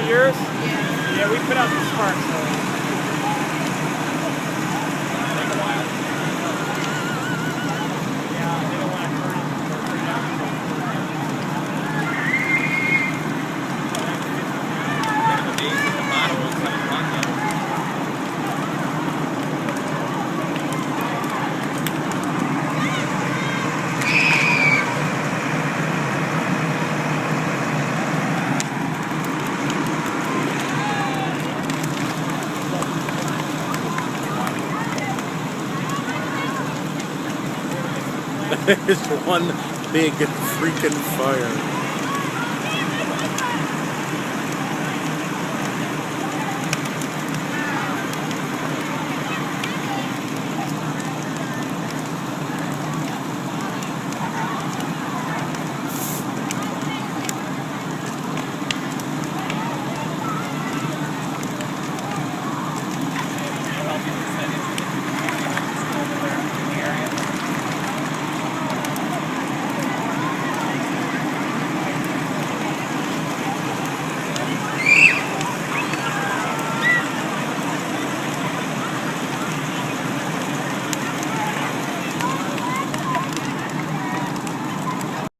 yours? Yeah. Yeah, we put out some sparks. So. Take a while. Yeah, they don't want to hurt it. I'm amazed that the bottle was coming hot though. It's one big freaking fire.